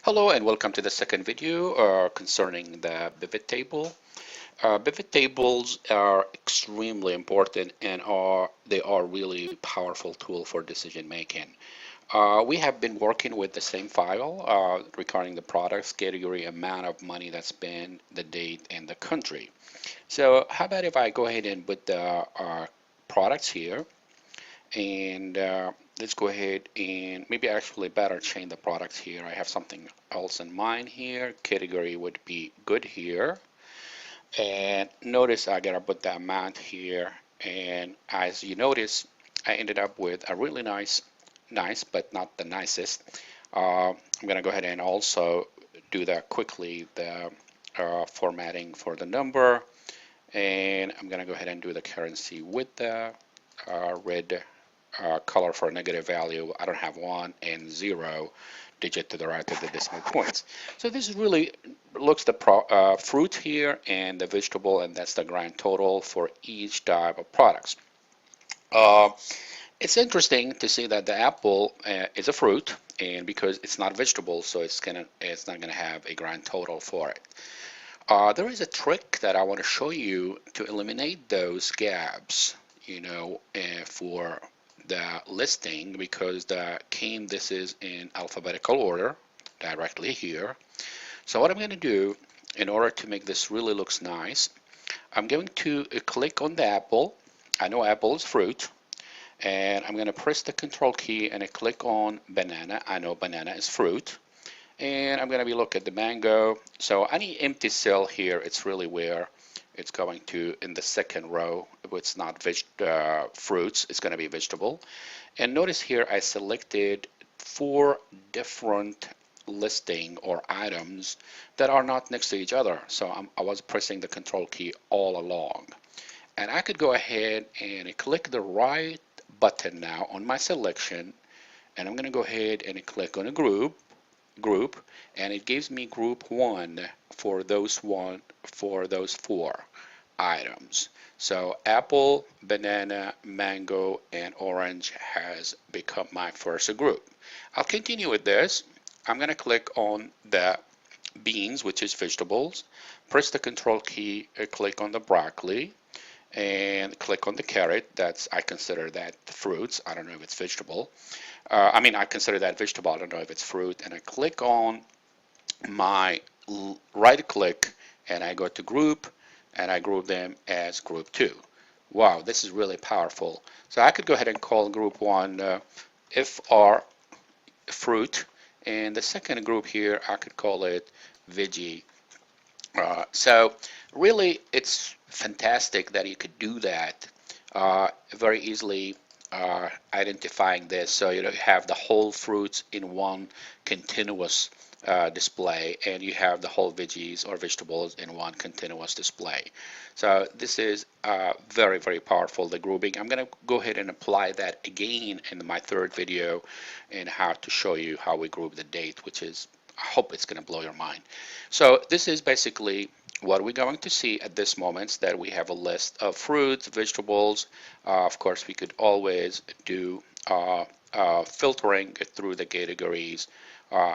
Hello and welcome to the second video concerning the pivot table. Pivot tables are extremely important and they are really powerful tool for decision making. We have been working with the same file regarding the products category, amount of money that's spent, the date, and the country. So how about if I go ahead and put the products here and let's go ahead and maybe actually better change the products here. I have something else in mind here. Category would be good here. And notice I gotta put the amount here. And as you notice, I ended up with a really nice, but not the nicest. I'm gonna go ahead and also do that quickly, the formatting for the number. And I'm gonna go ahead and do the currency with the red color for a negative value. I don't have 1 and 0 digit to the right of the decimal points. So this really looks the fruit here and the vegetable, and that's the grand total for each type of products. Uh, it's interesting to see that the apple is a fruit, and because it's not vegetable, so it's not gonna have a grand total for it. There is a trick that I want to show you to eliminate those gaps, for the listing because this is in alphabetical order directly here. So what I'm going to do in order to make this really looks nice, I'm going to click on the apple. I know apple is fruit, and I'm going to press the control key and I click on banana. I know banana is fruit. And I'm going to be look at the mango. So any empty cell here, it's really where it's going to in the second row. If it's not fruits, it's going to be vegetable. And notice here I selected 4 different listing or items that are not next to each other. So I was pressing the control key all along. And I could go ahead and click the right button now on my selection. And I'm going to go ahead and click on a group, and it gives me group 1 for those 4 items. So apple, banana, mango, and orange has become my first group. I'll continue with this. I'm going to click on the beans, which is vegetables, press the control key, click on the broccoli, and click on the carrot. I consider that fruits. I don't know if it's vegetable. I consider that vegetable. I don't know if it's fruit. And I click on my right click and I go to group and I group them as group 2. Wow, this is really powerful. So I could go ahead and call group 1 FR fruit, and the second group here I could call it veggie. So really it's fantastic that you could do that very easily, identifying this. So you have the whole fruits in one continuous display, and you have the whole veggies or vegetables in one continuous display. So this is very, very powerful, the grouping. I'm going to go ahead and apply that again in my third video and how to show you how we group the date, which is, I hope it's going to blow your mind. So this is basically what we're going to see at this moment, that we have a list of fruits, vegetables. Of course, we could always do filtering through the categories.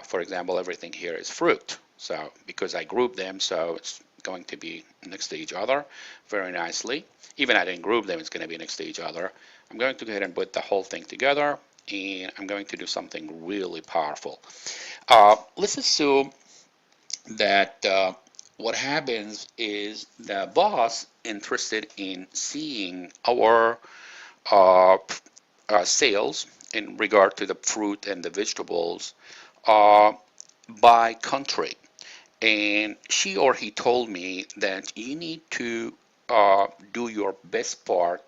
For example, everything here is fruit. So because I grouped them, so it's going to be next to each other very nicely. Even I didn't group them, it's going to be next to each other. I'm going to go ahead and put the whole thing together, and I'm going to do something really powerful. Let's assume that what happens is the boss interested in seeing our uh, sales in regard to the fruit and the vegetables uh, by country. And she or he told me that you need to do your best part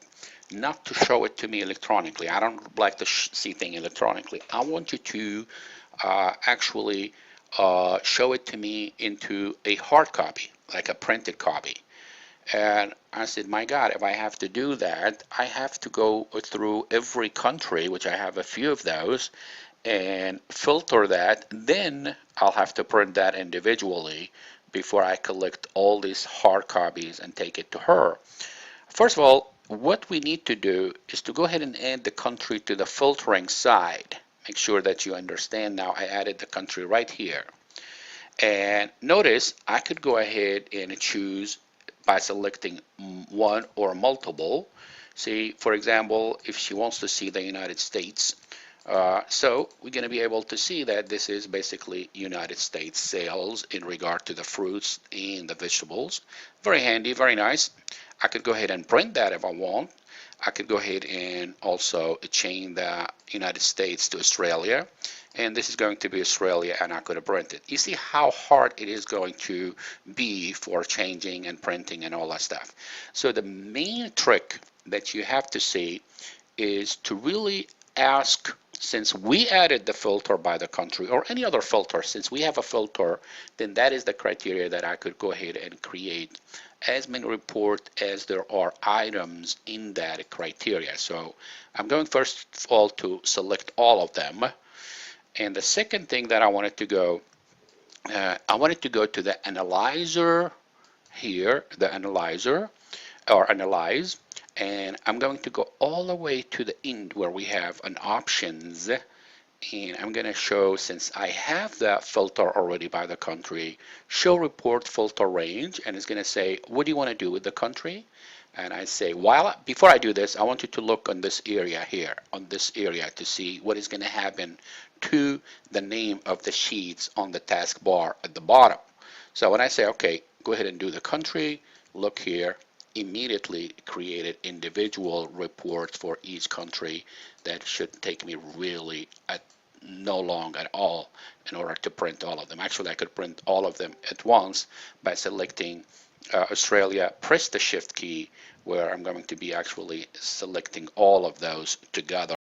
not to show it to me electronically. I don't like to see things electronically. I want you to actually show it to me into a hard copy, like a printed copy. And I said, my God, if I have to do that, I have to go through every country, which I have a few of those, and filter that. Then I'll have to print that individually before I collect all these hard copies and take it to her. First of all, what we need to do is to go ahead and add the country to the filtering side. Make sure that you understand now I added the country right here. And notice I could go ahead and choose by selecting one or multiple. See, for example, if she wants to see the United States, so we're going to be able to see that this is basically United States sales in regard to the fruits and the vegetables. Very handy, very nice. I could go ahead and print that if I want. I could go ahead and also change the United States to Australia. And this is going to be Australia, and I could have printed. You see how hard it is going to be for changing and printing and all that stuff. So the main trick that you have to see is to really ask, since we added the filter by the country or any other filter, since we have a filter, then that is the criteria that I could go ahead and create as many report as there are items in that criteria. So I'm going first of all to select all of them. And the second thing that I wanted to go to the analyzer here, the analyzer or analyze, and I'm going to go all the way to the end where we have an options, and I'm going to show, since I have that filter already by the country, show report filter range, and it's going to say, what do you want to do with the country? And I say, before I do this, I want you to look on this area here, on this area, to see what is going to happen to the name of the sheets on the taskbar at the bottom. So when I say, okay, go ahead and do the country, look here, immediately created individual reports for each country that should take me really no long at all in order to print all of them. Actually, I could print all of them at once by selecting Australia, press the shift key, where I'm going to be actually selecting all of those together